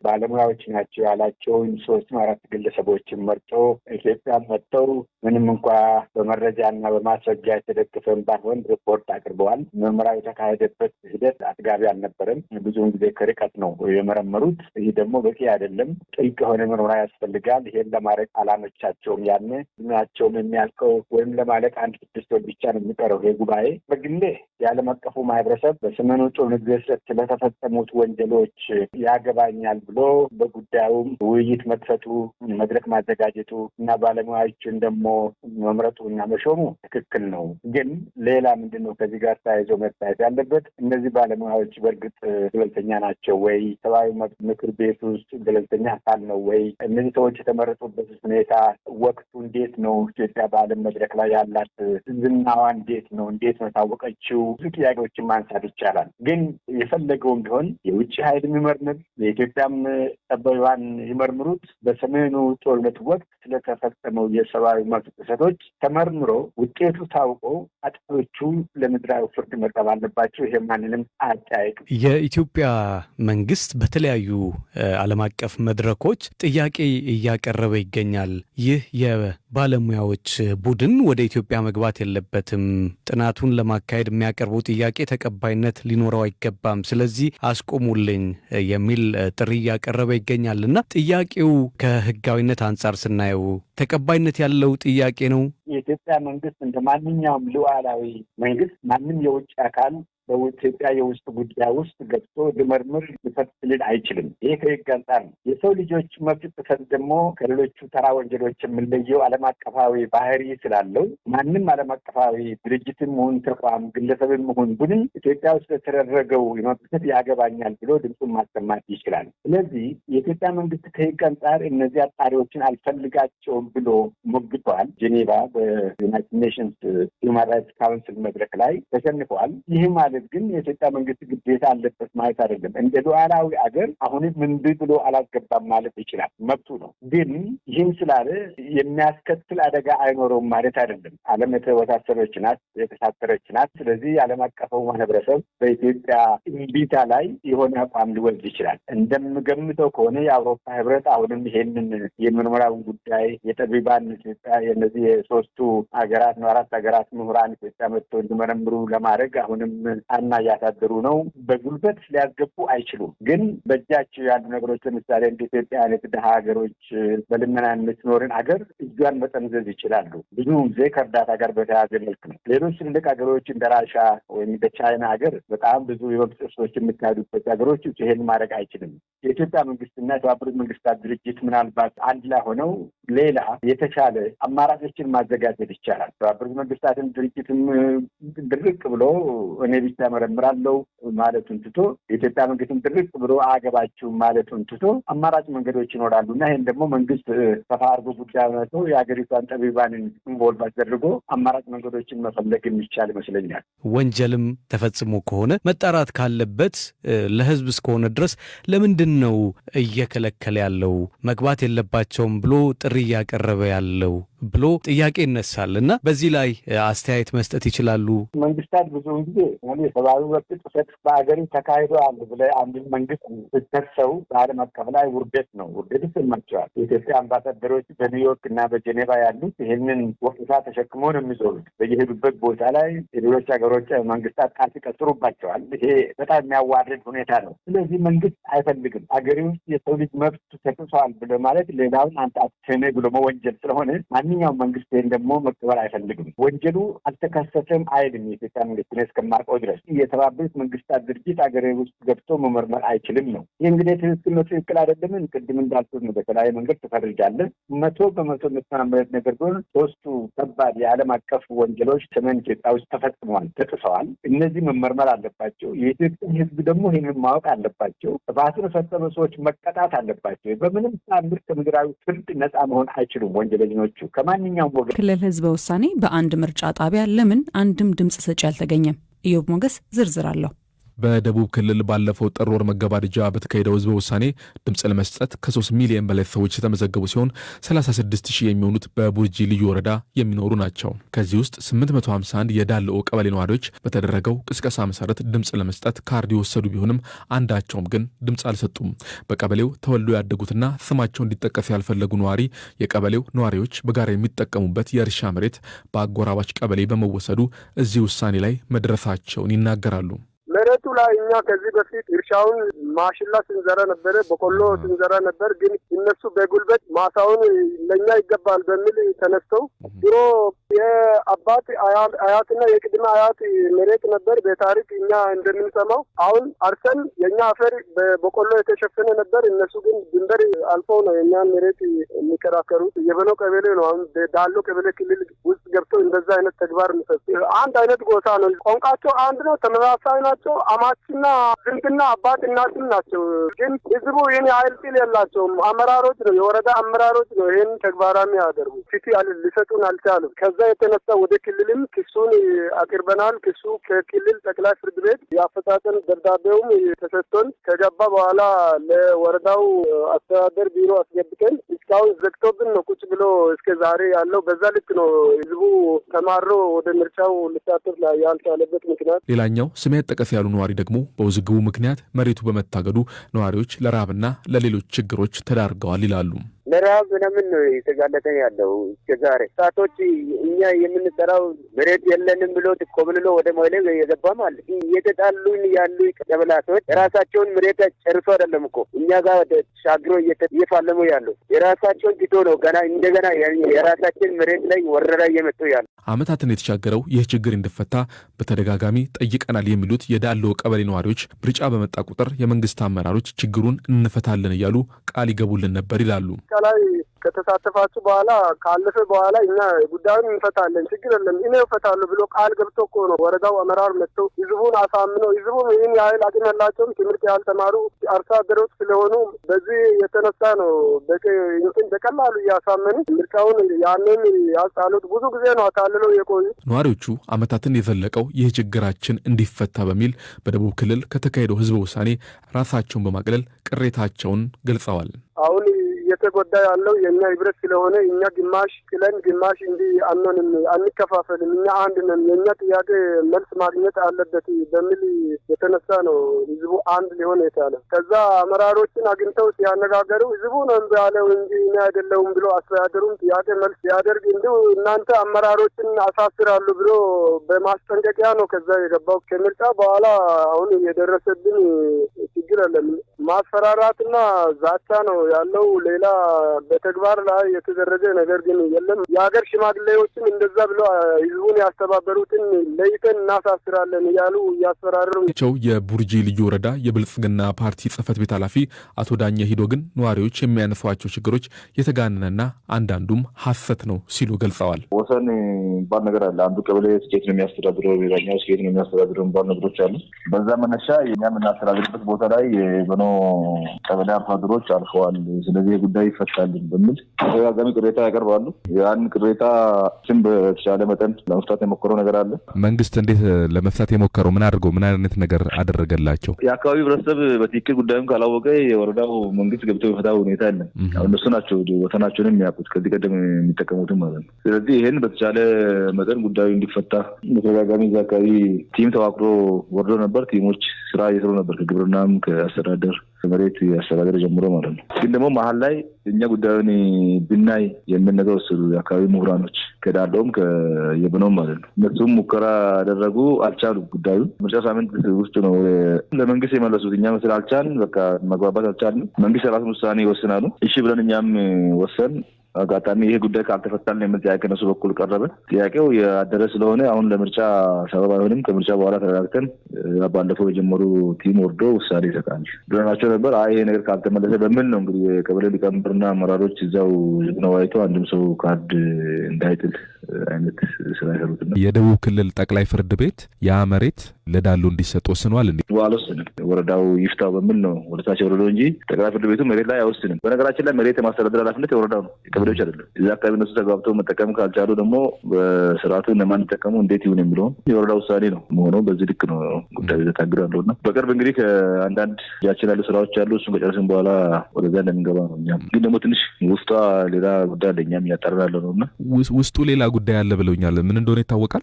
ባለሙያዎች ናቸው ያላቸውን 3-4 ግለሰቦችን መርጦ ኢትዮጵያን መጥተው ምንም እንኳ በመረጃና በማስረጃ የተደገፈን ባይሆን ሪፖርት አቅርበዋል። ምርመራ የተካሄደበት ሂደት አጥጋቢ አልነበረም። ብዙውን ጊዜ ከርቀት ነው የመረመሩት። ይህ ደግሞ በቂ አይደለም። ጥልቅ የሆነ ምርመራ ያስፈልጋል። ይሄን ለማድረግ አላመቻቸውም። ያኔ እድሜያቸውም የሚያልቀው ወይም ለማለቅ 6 ወር ብቻ ነው የሚቀረው ይሄ ጉባኤ። በግሌ የዓለም አቀፉ ማህበረሰብ በሰሜኑ ጦርነት ጊዜ ስለተፈጸሙት ወንጀሎች ያገባኛል ብሎ በጉዳዩም ውይይት መክፈቱ፣ መድረክ ማዘጋጀቱ እና ባለሙያዎችን ደግሞ መምረጡ እና መሾሙ ትክክል ነው። ግን ሌላ ምንድን ነው ከዚህ ጋር ተያይዞ መታየት ያለበት? እነዚህ ባለሙያዎች በእርግጥ ገለልተኛ ናቸው ወይ? ሰብአዊ መብት ምክር ቤት ውስጥ ገለልተኛ አካል ነው ወይ? እነዚህ ሰዎች የተመረጡበት ሁኔታ፣ ወቅቱ እንዴት ነው? ኢትዮጵያ በዓለም መድረክ ላይ ያላት ዝናዋ እንዴት ነው? እንዴት ነው ታወቀችው? ብዙ ጥያቄዎችን ማንሳት ይቻላል። ግን የፈለገውም ቢሆን የውጭ ኃይል የሚመርምር የኢትዮጵያም ጠበባን ይመርምሩት በሰሜኑ ጦርነት ወቅት ስለተፈጸመው የሰብአዊ መብት ጥሰቶች ተመርምሮ ውጤቱ ታውቆ አጥፊዎቹ ለምድራዊ ፍርድ መቅረብ አለባቸው። ይሄ ማንንም አያጠያይቅም። የኢትዮጵያ መንግስት በተለያዩ ዓለም አቀፍ መድረኮች ጥያቄ እያቀረበ ይገኛል። ይህ የባለሙያዎች ቡድን ወደ ኢትዮጵያ መግባት የለበትም፣ ጥናቱን ለማካሄድ የሚያቀርበው ጥያቄ ተቀባይነት ሊኖረው አይገባም፣ ስለዚህ አስቆሙልኝ የሚል ጥሪ እያቀረበ ይገኛል እና ጥያቄው ከህጋዊነት አንጻር ስናየው ተቀባይነት ያለው ጥያቄ ነው። የኢትዮጵያ መንግስት እንደ ማንኛውም ሉዓላዊ መንግስት ማንም የውጭ አካል በኢትዮጵያ የውስጥ ጉዳይ ውስጥ ገብቶ ሊመርምር ሊፈትል አይችልም። ይሄ ከህግ አንጻር ነው። የሰው ልጆች መብት ጥሰት ደግሞ ከሌሎቹ ተራ ወንጀሎች የምንለየው ዓለም አቀፋዊ ባህሪ ስላለው ማንም ዓለም አቀፋዊ ድርጅትም ሆን ተቋም፣ ግለሰብም ሆን ቡድን ኢትዮጵያ ውስጥ የተደረገው የመብት ጥሰት ያገባኛል ብሎ ድምፁን ማሰማት ይችላል። ስለዚህ የኢትዮጵያ መንግስት ከህግ አንጻር እነዚህ አጣሪዎችን አልፈልጋቸውም ብሎ ሞግቷል። ጄኔቫ በዩናይትድ ኔሽንስ ሁማን ራይትስ ካውንስል መድረክ ላይ ተሸንፈዋል። ይህ ማለት ግን የኢትዮጵያ መንግስት ግዴታ አለበት ማለት አይደለም። እንደ ሉዓላዊ አገር አሁንም ምንድ ብሎ አላስገባም ማለት ይችላል፣ መብቱ ነው። ግን ይህም ስላለ የሚያስከትል አደጋ አይኖረውም ማለት አይደለም። ዓለም የተወሳሰበች ናት፣ የተሳሰረች ናት። ስለዚህ ዓለም አቀፉ ማህበረሰብ በኢትዮጵያ እምቢታ ላይ የሆነ አቋም ሊወስድ ይችላል። እንደምገምተው ከሆነ የአውሮፓ ህብረት አሁንም ይሄንን የምርመራውን ጉዳይ የጠቢባን ኢትዮጵያ የነዚህ የሶስቱ ሀገራት ነው 4 ሀገራት ምሁራን ኢትዮጵያ መጥተው እንዲመረምሩ ለማድረግ አሁንም አና እያሳደሩ ነው። በጉልበት ሊያስገቡ አይችሉም። ግን በእጃቸው ያሉ ነገሮች ለምሳሌ እንደ ኢትዮጵያ አይነት ድሀ ሀገሮች በልመና የምትኖርን ሀገር እጇን መጠምዘዝ ይችላሉ። ብዙ ጊዜ ከእርዳታ ጋር በተያያዘ መልክ ነው። ሌሎች ትልቅ ሀገሮች እንደ ራሻ ወይም እንደ ቻይና ሀገር በጣም ብዙ የመብት ጥሰቶች የሚካሄዱበት ሀገሮች ይሄን ማድረግ አይችልም። የኢትዮጵያ መንግስትና የተባበሩት መንግስታት ድርጅት ምናልባት አንድ ላይ ሆነው ሌላ የተሻለ አማራጮችን ማዘጋጀት ይቻላል። የተባበሩት መንግስታትን ድርጅትም ድርቅ ብሎ እኔ ብቻ መረምራለሁ ማለቱን ትቶ የኢትዮጵያ መንግስትም ድርቅ ብሎ አገባችሁ ማለቱን ትቶ አማራጭ መንገዶች ይኖራሉ እና ይህን ደግሞ መንግስት ሰፋ አድርጎ ጉዳይ መቶ የሀገሪቷን ጠቢባንን ኢንቮልቭ አድርጎ አማራጭ መንገዶችን መፈለግ የሚቻል ይመስለኛል። ወንጀልም ተፈጽሞ ከሆነ መጣራት ካለበት ለህዝብ እስከሆነ ድረስ ለምንድን ነው እየከለከለ ያለው? መግባት የለባቸውም ብሎ ጥሪ እያቀረበ ያለው ብሎ ጥያቄ ይነሳል እና በዚህ ላይ አስተያየት መስጠት ይችላሉ? መንግስታት ብዙውን ጊዜ የሰብአዊ መብት ጥሰት በሀገሪ ተካሂዷል ብለህ አንድን መንግስት ስትከሰው በዓለም አቀፍ ላይ ውርደት ነው፣ ውርደት ይሰማቸዋል። የኢትዮጵያ አምባሳደሮች በኒውዮርክ እና በጄኔቫ ያሉት ይህንን ወቅታ ተሸክሞ ነው የሚዞሩት። በየሄዱበት ቦታ ላይ የሌሎች ሀገሮች መንግስታት ቃል ይቀጥሩባቸዋል። ይሄ በጣም የሚያዋርድ ሁኔታ ነው። ስለዚህ መንግስት አይፈልግም ሀገሪ ውስጥ የሰው ልጅ መብት ተጥሷል ብሎ ማለት ሌላውን አንተ አትሰኔ ብሎ መወንጀል ስለሆነ ማንኛውም መንግስት ይህን ደግሞ መቀበል አይፈልግም። ወንጀሉ አልተከሰተም አይልም የኢትዮጵያ መንግስት ነው እስከማውቀው ድረስ። የተባበሩት መንግስታት ድርጅት አገሬ ውስጥ ገብቶ መመርመር አይችልም ነው። ይህ እንግዲህ ትክክል ነው ትክክል አይደለምን ቅድም እንዳልኩት ነው። በተለያየ መንገድ ትፈርጃለህ። 100% የምትናመረት ነገር ግን 3ቱ ከባድ የዓለም አቀፍ ወንጀሎች ሰሜን ኢትዮጵያ ውስጥ ተፈጽመዋል፣ ተጥሰዋል። እነዚህ መመርመር አለባቸው። የኢትዮጵያ ህዝብ ደግሞ ይህንን ማወቅ አለባቸው። ጥፋቱን የፈጸሙ ሰዎች መቀጣት አለባቸው። በምንም ታምር ከምድራዊ ፍርድ ነፃ መሆን አይችሉም ወንጀለኞቹ ከማንኛውም ወገን። ክልል ህዝበ ውሳኔ በአንድ ምርጫ ጣቢያ ለምን አንድም ድምጽ ሰጪ አልተገኘም? ኢዮብ ሞገስ ዝርዝር አለው። በደቡብ ክልል ባለፈው ጥር ወር መገባደጃ በተካሄደው ህዝበ ውሳኔ ድምጽ ለመስጠት ከ3 ሚሊዮን በላይ ሰዎች የተመዘገቡ ሲሆን 36000 የሚሆኑት በቡርጂ ልዩ ወረዳ የሚኖሩ ናቸው። ከዚህ ውስጥ 851 የዳለኦ ቀበሌ ነዋሪዎች በተደረገው ቅስቀሳ መሰረት ድምጽ ለመስጠት ካርድ የወሰዱ ቢሆንም አንዳቸውም ግን ድምጽ አልሰጡም። በቀበሌው ተወልዶ ያደጉትና ስማቸው እንዲጠቀስ ያልፈለጉ ነዋሪ የቀበሌው ነዋሪዎች በጋራ የሚጠቀሙበት የእርሻ መሬት በአጎራባች ቀበሌ በመወሰዱ እዚህ ውሳኔ ላይ መድረሳቸውን ይናገራሉ። መሬቱ ላይ እኛ ከዚህ በፊት እርሻውን ማሽላ ስንዘራ ነበር፣ በቆሎ ስንዘራ ነበር። ግን እነሱ በጉልበት ማሳውን ለኛ ይገባል በሚል ተነስተው ድሮ የአባት አያትና የቅድመ አያት መሬት ነበር በታሪክ እኛ እንደምንሰማው። አሁን አርሰን የኛ አፈር በቆሎ የተሸፈነ ነበር። እነሱ ግን ድንበር አልፈው ነው የኛን መሬት የሚከራከሩት። የበኖ ቀበሌ ነው አሁን ዳሎ ቀበሌ ክልል ውስጥ ገብተው እንደዛ አይነት ተግባር የሚፈጽሙ። አንድ አይነት ጎሳ ነው፣ ቋንቋቸው አንድ ነው፣ ተመሳሳይ ናቸው። አማችና ዝምድና አባት እናትም ናቸው። ግን ህዝቡ ይህን ያህል ጢል የላቸውም። አመራሮች ነው የወረዳ አመራሮች ነው ይህን ተግባራዊ ያደርጉ። ፍትህ ሊሰጡን አልቻሉም። ከዛ የተነሳ ወደ ክልልም ክሱን አቅርበናል። ክሱ ከክልል ጠቅላይ ፍርድ ቤት የአፈጻጸም ደብዳቤውም ተሰጥቶን ከገባ በኋላ ለወረዳው አስተዳደር ቢሮ አስገብተን እስካሁን ዘግቶብን ነው ቁጭ ብሎ እስከ ዛሬ ያለው። በዛ ልክ ነው ህዝቡ ተማሮ ወደ ምርጫው ሊሳተፍ ላይ ያልቻለበት ምክንያት። ሌላኛው ስሜ ጠቀስ ያሉ ነዋሪ ደግሞ በውዝግቡ ምክንያት መሬቱ በመታገዱ ነዋሪዎች ለራብና ለሌሎች ችግሮች ተዳርገዋል ይላሉ። ለራብ ምናምን ነው የተጋለጠ ያለው። እስከዛሬ ሳቶች እኛ የምንሰራው መሬት የለንም ብሎ ተቆብልሎ ወደ ሞይሌ የገባም አለ። እየተጣሉን ያሉ ቀበላቶች የራሳቸውን መሬት ጨርሶ አይደለም እኮ እኛ ጋር ተሻግሮ እየፋለሙ ያሉ የራሳቸውን ትቶ ነው ገና እንደገና የራሳችን መሬት ላይ ወረራ እየመጡ ያሉ። ዓመታትን የተሻገረው ይህ ችግር እንዲፈታ በተደጋጋሚ ጠይቀናል የሚሉት የዳለኦ ቀበሌ ነዋሪዎች ምርጫ በመጣ ቁጥር የመንግስት አመራሮች ችግሩን እንፈታለን እያሉ ቃል ይገቡልን ነበር ይላሉ። ላይ ከተሳተፋችሁ በኋላ ካለፈ በኋላ እኛ ጉዳዩን እንፈታለን፣ ችግር የለም እኔ እፈታለሁ ብሎ ቃል ገብቶ እኮ ነው ወረዳው አመራር መጥተው ህዝቡን አሳምነው። ህዝቡ ይህን ያህል አቅም ያላቸውም ትምህርት ያልተማሩ አርሶ አደሮች ስለሆኑ በዚህ የተነሳ ነው በቀላሉ እያሳመኑ ምርጫውን ያንን ያልጣሉት። ብዙ ጊዜ ነው አታልለው የቆዩት። ነዋሪዎቹ ዓመታትን የዘለቀው ይህ ችግራችን እንዲፈታ በሚል በደቡብ ክልል ከተካሄደው ህዝበ ውሳኔ ራሳቸውን በማቅለል ቅሬታቸውን ገልጸዋል። አሁን እየተጎዳ ያለው የኛ ህብረት ስለሆነ እኛ ግማሽ ክለን ግማሽ እንዲህ አንከፋፈልም፣ እኛ አንድ ነን፣ የኛ ጥያቄ መልስ ማግኘት አለበት በሚል የተነሳ ነው ህዝቡ አንድ ሊሆን የቻለ። ከዛ አመራሮችን አግኝተው ሲያነጋገሩ ህዝቡ ነው እምቢ ያለው እንጂ እኔ አይደለሁም ብሎ አስተዳደሩም ጥያቄ መልስ ሲያደርግ እንዲሁ እናንተ አመራሮችን አሳስራሉ ብሎ በማስጠንቀቂያ ነው ከዛ የገባው። ከምርጫ በኋላ አሁን የደረሰብን ችግር የለም፣ ማስፈራራትና ዛቻ ነው ያለው። ሌላ በተግባር ላይ የተደረገ ነገር ግን የለም። የሀገር ሽማግሌዎችም እንደዛ ብሎ ህዝቡን ያስተባበሩትን ለይተን እናሳስራለን እያሉ እያስፈራሩ ናቸው። የቡርጂ ልዩ ወረዳ የብልጽግና ፓርቲ ጽህፈት ቤት ኃላፊ አቶ ዳኘ ሂዶ ግን ነዋሪዎች የሚያነሷቸው ችግሮች የተጋነነና አንዳንዱም ሐሰት ነው ሲሉ ገልጸዋል። ወሰን ባል ነገር አለ። አንዱ ቀበሌ ስኬት ነው የሚያስተዳድረው፣ ሌላኛው ስኬት ነው የሚያስተዳድረው ባል ነገሮች አሉ። በዛ መነሻ የኛ የምናስተዳድርበት ቦታ ላይ የበኖ ቀበሌ አርሶ አደሮች አልፈዋል። ስለዚህ ጉዳይ ይፈታል በሚል ተደጋጋሚ ቅሬታ ያቀርባሉ። ያን ቅሬታ ስም በተሻለ መጠን ለመፍታት የሞከረው ነገር አለ። መንግስት እንዴት ለመፍታት የሞከረው? ምን አድርገው ምን አይነት ነገር አደረገላቸው? የአካባቢው ህብረተሰብ በትክክል ጉዳዩን ካላወቀ የወረዳው መንግስት ገብቶ የፈታው ሁኔታ የለም። እነሱ ናቸው ቦታናቸውን የሚያውቁት ከዚህ ቀደም የሚጠቀሙትም ማለት ነው። ስለዚህ ይህን በተቻለ መጠን ጉዳዩ እንዲፈታ በተደጋጋሚ እዛ አካባቢ ቲም ተዋቅሮ ወርዶ ነበር። ቲሞች ስራ እየሰሩ ነበር ከግብርናም ከአስተዳደር ከመሬት አስተዳደር ጀምሮ ማለት ነው። ግን ደግሞ መሀል ላይ እኛ ጉዳዩን ብናይ የምንነገው ወሰዱ የአካባቢ ምሁራኖች ከዳለኦም ከየብኖም ማለት ነው። እነሱም ሙከራ ያደረጉ አልቻሉ። ጉዳዩ ምርጫ ሳምንት ውስጥ ነው ለመንግስት የመለሱት። እኛ መስል አልቻልን፣ በቃ መግባባት አልቻልን። መንግስት የራሱን ውሳኔ ይወስናሉ። እሺ ብለን እኛም ወሰን አጋጣሚ ይሄ ጉዳይ ካልተፈታልን የምን ጥያቄ ከነሱ በኩል ቀረበ። ጥያቄው ያደረ ስለሆነ አሁን ለምርጫ ሰበብ አይሆንም፣ ከምርጫ በኋላ ተረጋግተን ባለፈው የጀመሩ ቲም ወርዶ ውሳኔ ይሰጣል ብለናቸው ነበር። ይሄ ነገር ካልተመለሰ በምን ነው እንግዲህ የቀበሌ ሊቀመንበርና አመራሮች እዛው ነው አይቶ አንድም ሰው ካርድ እንዳይጥል አይነት ስራ ይሰሩትና የደቡብ ክልል ጠቅላይ ፍርድ ቤት ያ መሬት ለዳሎ እንዲሰጥ ወስኗል እንዴ? አልወሰንም። ወረዳው ይፍታው በሚል ነው ወደታች ወረዳው እንጂ ጠቅላይ ፍርድ ቤቱ መሬት ላይ አይወስንም። በነገራችን ላይ መሬት የማስተዳደር ኃላፊነት የወረዳው ነው፣ የቀበሌዎች አይደለም። እዛ አካባቢ እነሱ ተግባብተው መጠቀም ካልቻሉ ደግሞ በስርዓቱ እነማን ይጠቀሙ እንዴት ይሁን የሚለው የወረዳ ውሳኔ ነው መሆነው። በዚህ ልክ ነው ጉዳዩ ተታግሯልና በቅርብ እንግዲህ ከአንዳንድ እጃችን ያሉ ስራዎች አሉ። እሱን ከጨረስን በኋላ ወደዛ እንደምንገባ ነው። እኛም ግን ደግሞ ትንሽ ውስጧ ሌላ ጉዳይ አለ፣ እኛም እያጣራን ያለ ነውና ውስጡ ሌላ ጉዳይ አለ ብለውኛል። ምን እንደሆነ ይታወቃል?